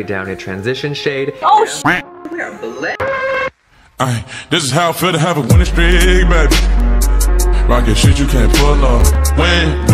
down a transition shade. Oh shit! We are blessed. Alright, this is how I feel to have a winning streak, baby. Rockin' shit you can't pull off. When,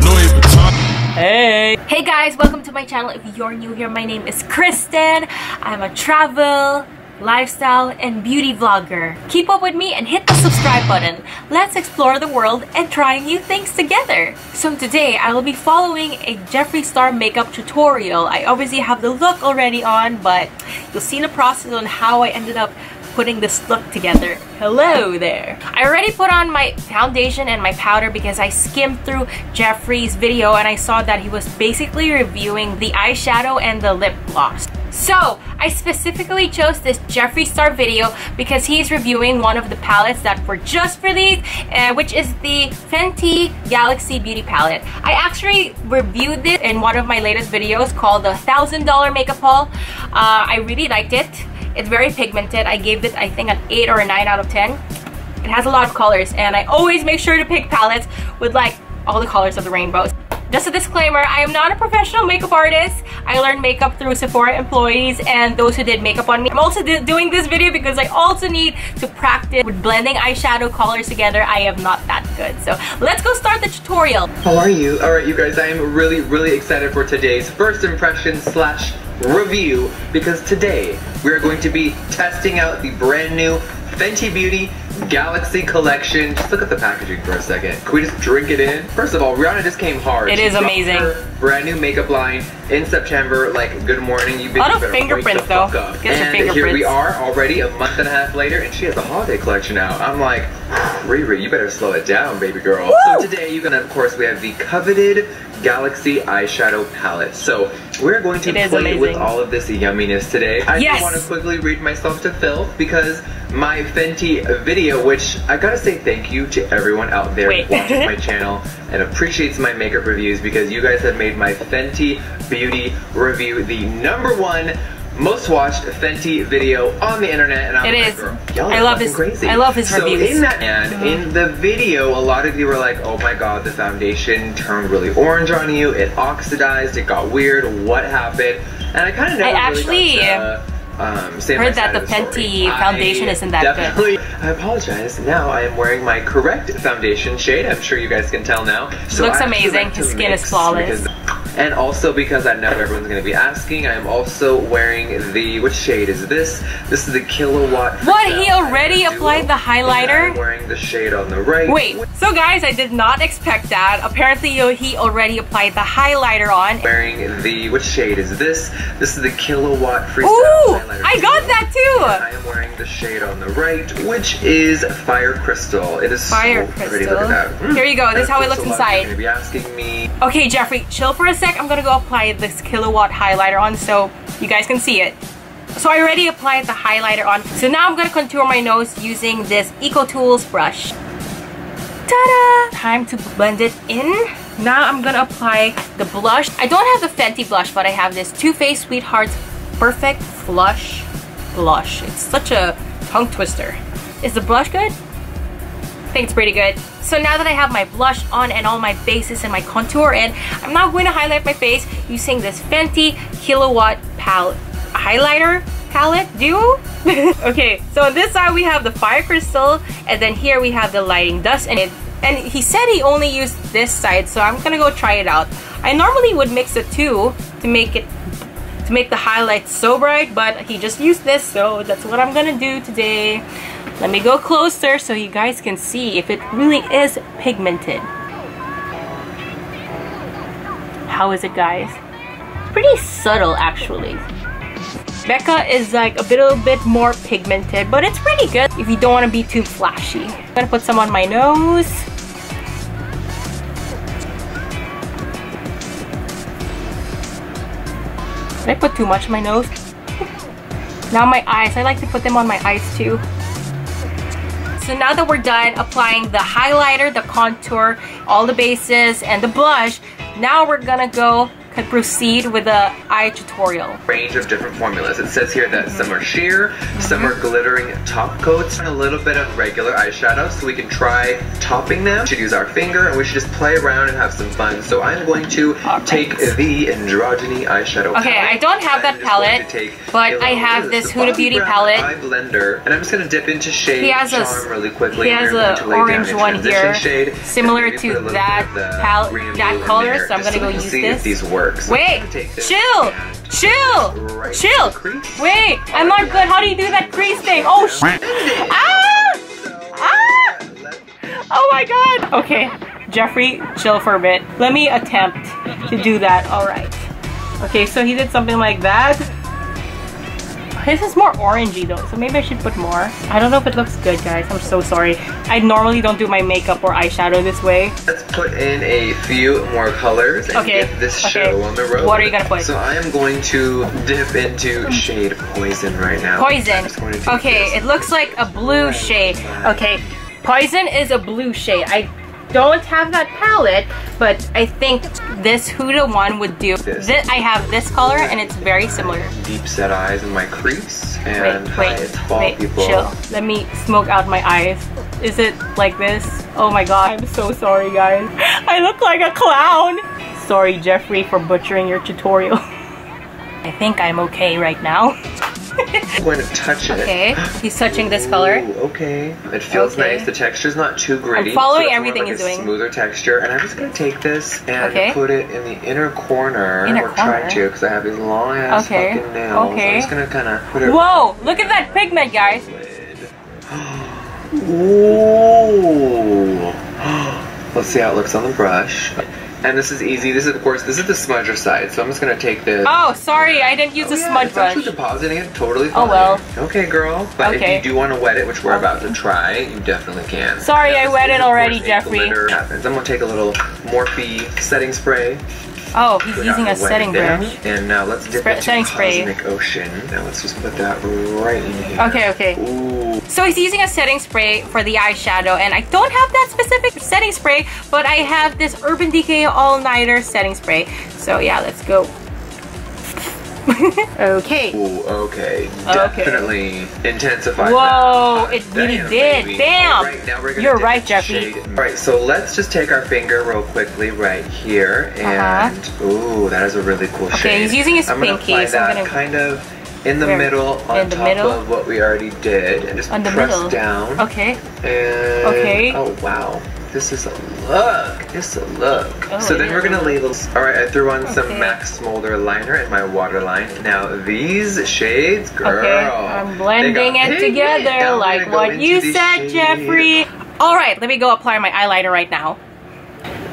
Louis Vuitton. Hey guys, welcome to my channel. If you're new here, my name is Kristen. I'm a travel, lifestyle, and beauty vlogger. Keep up with me and hit the subscribe button. Let's explore the world and try new things together. So today, I will be following a Jeffree Star makeup tutorial. I obviously have the look already on, but you'll see the process on how I ended up putting this look together. Hello there. I already put on my foundation and my powder because I skimmed through Jeffree's video and I saw that he was basically reviewing the eyeshadow and the lip gloss. So I specifically chose this Jeffree Star video because he's reviewing one of the palettes that were just released, which is the Fenty Galaxy Beauty Palette. I actually reviewed this in one of my latest videos called the $1,000 makeup haul. I really liked it. It's very pigmented. I gave it, I think, an 8 or a 9 out of 10. It has a lot of colors, and I always make sure to pick palettes with like all the colors of the rainbows. Just a disclaimer, I am not a professional makeup artist. I learned makeup through Sephora employees and those who did makeup on me. I'm also doing this video because I also need to practice with blending eyeshadow colors together. I am not that good. So let's go start the tutorial. How are you? Alright you guys, I am really excited for today's first impression slash review because today we are going to be testing out the brand new Fenty Beauty Galaxy collection. Just look at the packaging for a second. Can we just drink it in? First of all, Rihanna just came hard. It is amazing. Her brand new makeup line in September. Like, good morning, you bitches. A lot of fingerprints though. And here we are already a month and a half later and she has a holiday collection out. I'm like, Riri, you better slow it down, baby girl. Woo! So today you're gonna, of course, we have the coveted Galaxy eyeshadow palette. So we're going to play with all of this yumminess today. I just want to quickly read myself to filth because my Fenty video, which I gotta say thank you to everyone out there who watches my channel and appreciates my makeup reviews because you guys have made my Fenty Beauty review the #1 most watched Fenty video on the internet, and I'm like, girl, y'all are fucking crazy. I love his reviews. In that, and in the video, a lot of you were like, "Oh my god, the foundation turned really orange on you. It oxidized. It got weird. What happened?" And I kind of never heard that the Fenty foundation isn't that good. I apologize. Now I am wearing my correct foundation shade. I'm sure you guys can tell now. So looks amazing. His skin is flawless. And also because I know everyone's going to be asking, I am also wearing the, which shade is this? This is the Kilowatt. What? He already applied the highlighter? I'm wearing the shade on the right. Wait, so guys, I did not expect that. Apparently he already applied the highlighter on. Wearing the, which shade is this? This is the Kilowatt Freestyle highlighter. I got that too! And I am wearing the shade on the right, which is Fire Crystal. It is Fire so Crystal. pretty. Look at that. Here you go. This is how it looks inside. You're gonna be asking me. Okay, Jeffree, chill for a sec. I'm gonna go apply this Kilowatt highlighter on so you guys can see it. So I already applied the highlighter on. So now I'm gonna contour my nose using this Eco Tools brush. Ta-da! Time to blend it in. Now I'm gonna apply the blush. I don't have the Fenty blush, but I have this Too Faced Sweethearts Perfect Flush Blush. It's such a tongue twister. Is the blush good? I think it's pretty good. So now that I have my blush on and all my bases and my contour in, I'm now going to highlight my face using this Fenty Kilowatt highlighter palette duo. Okay, so on this side we have the Fire Crystal, and then here we have the Lighting Dust in it. And he said he only used this side, so I'm gonna go try it out. I normally would mix the two to make the highlights so bright, but he just used this, so that's what I'm gonna do today. Let me go closer so you guys can see if it really is pigmented. How is it, guys? It's pretty subtle, actually. Becca is like a little bit more pigmented, but it's pretty good if you don't want to be too flashy. I'm gonna put some on my nose. Did I put too much on my nose? Now my eyes. I like to put them on my eyes too. So now that we're done applying the highlighter, the contour, all the bases, and the blush, now we're gonna go and proceed with the eye tutorial. Range of different formulas. It says here that some are sheer, some are glittering top coats, and a little bit of regular eyeshadow, so we can try topping them. We should use our finger and we should just play around and have some fun. So I'm going to take the Androgyny eyeshadow palette. Okay, I don't have that palette, but I have this Huda Beauty palette. Eye blender, and I'm just going to dip into shade Charm really quickly. He has an orange one here, similar to that palette, that color, so I'm going to go use this. These works. Wait, chill! Wait, I'm not good. How do you do that crease thing? Oh, oh my god! Okay, Jeffree, chill for a bit. Let me attempt to do that. Alright. Okay, so he did something like that. This is more orangey though, so maybe I should put more. I don't know if it looks good, guys. I'm so sorry. I normally don't do my makeup or eyeshadow this way. Let's put in a few more colors and get this show on the road. What are you gonna put? So I am going to dip into shade Poison right now. Poison. Okay, it looks like a blue shade. Okay, Poison is a blue shade. I don't have that palette, but I think this Huda one would do. I have this color and it's very similar. Deep set eyes in my crease. And it's fall, people. Chill. Let me smoke out my eyes. Is it like this? Oh my god, I'm so sorry, guys. I look like a clown. Sorry, Jeffree, for butchering your tutorial. I think I'm okay right now. I'm going to touch it. Okay, he's touching this color. Ooh, okay, it feels nice. The texture's not too gritty. I'm following so everything he's doing. Smoother texture, and I'm just going to take this and put it in the inner corner. Try to, because I have these long ass fucking nails. I'm just going to kind of put it. Whoa! Look at that pigment, guys. Ooh. Let's see how it looks on the brush. And this is easy. This is, of course, this is the smudger side. So I'm just gonna take this. Oh, sorry, I didn't use the smudge brush. It's actually depositing it totally fine. Oh well. Okay, girl. But if you do want to wet it, which we're about to try, you definitely can. Sorry, I wet it already, Jeffree. I'm gonna take a little Morphe setting spray. Oh, he's using a setting brush. And now let's dip into Cosmic Ocean. Now let's just put that right in here. Okay. Ooh. So he's using a setting spray for the eyeshadow, and I don't have that specific setting spray, but I have this Urban Decay All-Nighter setting spray. So yeah, let's go. Okay. Ooh, okay. Definitely intensified. Whoa, it really did. Baby. Damn. Right, now we're gonna You're right, Jeffree. Alright, so let's just take our finger real quickly right here. And ooh, that is a really cool shade. Okay, he's using his pinky. So I'm gonna kind of in the middle on top of what we already did. And just press down. Okay. And oh wow. This is a look. This is a look. Oh, so then we're gonna label. All right, I threw on some MAC Smolder liner in my waterline. Now these shades, girl. I'm blending it together like what you said, Jeffree. All right, let me go apply my eyeliner right now.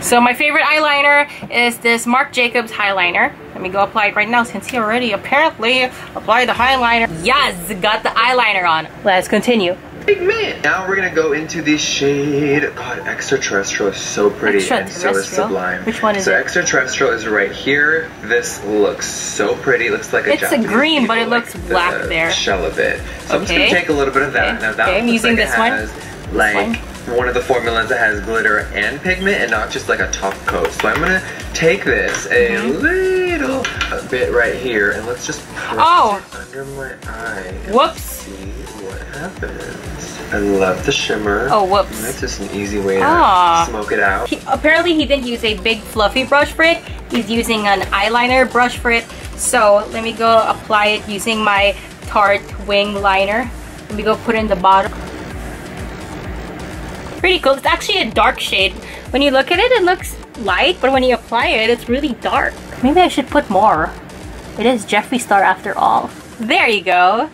So my favorite eyeliner is this Marc Jacobs eyeliner. Let me go apply it right now since he already apparently applied the eyeliner. Yes, got the eyeliner on. Let's continue. Pigment. Now we're gonna go into the shade. God, Extraterrestrial is so pretty and so is Sublime. Which one is it? So Extraterrestrial is right here. This looks so pretty. It looks like a Japanese a green, but it looks black there. Shell of it. So I'm just gonna take a little bit of that. Now that I'm using this one. Like one of the formulas that has glitter and pigment, and not just like a top coat. So I'm gonna take this a little bit right here, and let's just press it under my eye. Whoops. See what happens. I love the shimmer. Oh, whoops. That's just an easy way to smoke it out. Apparently he didn't use a big fluffy brush for it. He's using an eyeliner brush for it. So let me go apply it using my Tarte Wing Liner. Let me go put it in the bottom. Pretty cool. It's actually a dark shade. When you look at it, it looks light, but when you apply it, it's really dark. Maybe I should put more. It is Jeffree Star after all. There you go.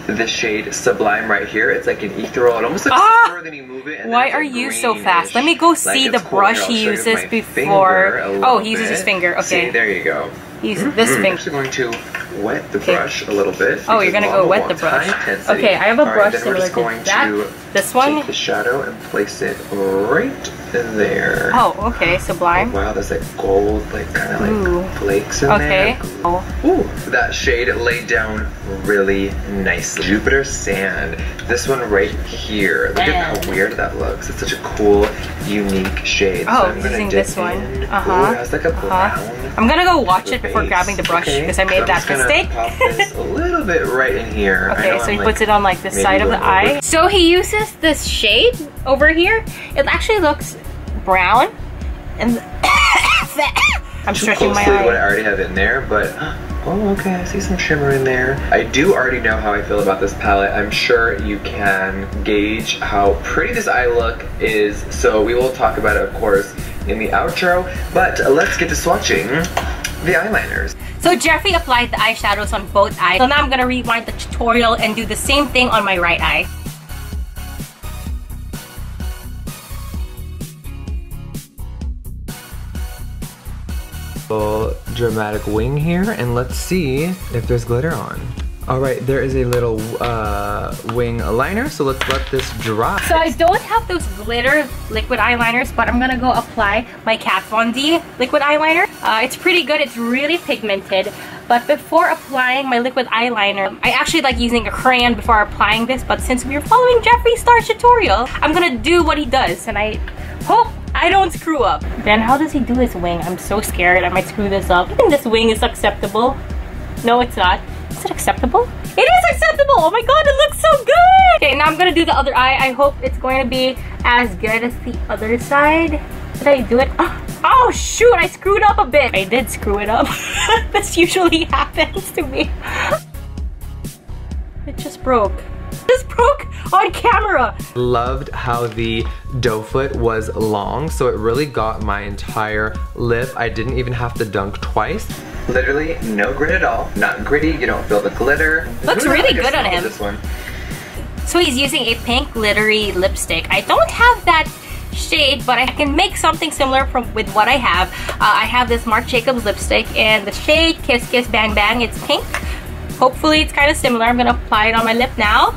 The shade Sublime right here, it's like an ethereal. It almost looks silver, then you move it. And why are you so fast? Let me go see the brush he uses before. Oh, he uses his finger. Okay. See, there you go. He uses this finger. I'm actually going to wet the brush a little bit. Oh, you're gonna go wet the brush. Okay, I have a brush similar to that. This one. Take the shadow and place it right there. Oh, okay, sublime. Oh, wow, there's like gold, like kind of like flakes in okay. there. Oh. Ooh, that shade laid down really nicely. Jupiter Sand. This one right here. Look at how weird that looks. It's such a cool, unique shade. Oh, so I'm using this one. Ooh, it has like a brown. I'm gonna go watch it before grabbing the brush because I made that mistake. Pop this a little bit right in here. Okay, so he puts it on like the side of the eye. So he uses this shade over here. It actually looks brown, and I'm stretching my eye. What I already have in there, but oh, okay, I see some shimmer in there. I do already know how I feel about this palette. I'm sure you can gauge how pretty this eye look is, so we will talk about it, of course, in the outro, but let's get to swatching the eyeliners. So Jeffree applied the eyeshadows on both eyes. So now I'm gonna rewind the tutorial and do the same thing on my right eye. Dramatic wing here, and let's see if there's glitter on. Alright, there is a little wing liner, so let's let this dry. So I don't have those glitter liquid eyeliners, but I'm gonna go apply my Kat Von D liquid eyeliner. It's pretty good, it's really pigmented. But before applying my liquid eyeliner, I actually like using a crayon before applying this, but since we're following Jeffree Star's tutorial, I'm gonna do what he does, and I hope I don't screw up. Then how does he do his wing? I'm so scared I might screw this up. I think this wing is acceptable. No, it's not. Is it acceptable? It is acceptable! Oh my god, it looks so good! Okay, now I'm gonna do the other eye. I hope it's going to be as good as the other side. Did I do it? Oh shoot, I screwed up a bit. I did screw it up. This usually happens to me. It just broke. Just broke on camera. Loved how the doe foot was long, so it really got my entire lip. I didn't even have to dunk twice. Literally no grit at all. Not gritty, you don't feel the glitter. Looks really good on him. This one. So he's using a pink glittery lipstick. I don't have that shade, but I can make something similar with what I have. I have this Marc Jacobs lipstick and the shade Kiss Kiss Bang Bang. It's pink. Hopefully it's kind of similar. I'm gonna apply it on my lip now.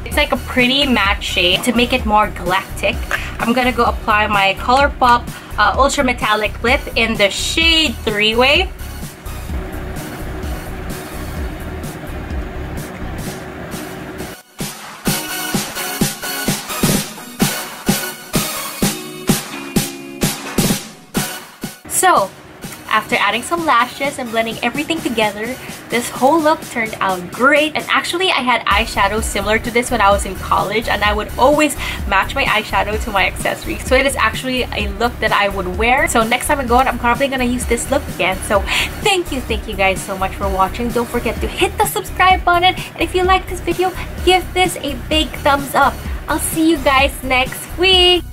It's like a pretty matte shade. To make it more galactic, I'm gonna go apply my ColourPop Ultra Metallic Lip in the shade 3-Way. So, after adding some lashes and blending everything together, this whole look turned out great. And actually, I had eyeshadow similar to this when I was in college, and I would always match my eyeshadow to my accessories. So it is actually a look that I would wear. So next time I go out, I'm probably gonna use this look again. So thank you guys so much for watching. Don't forget to hit the subscribe button. And if you like this video, give this a big thumbs up. I'll see you guys next week.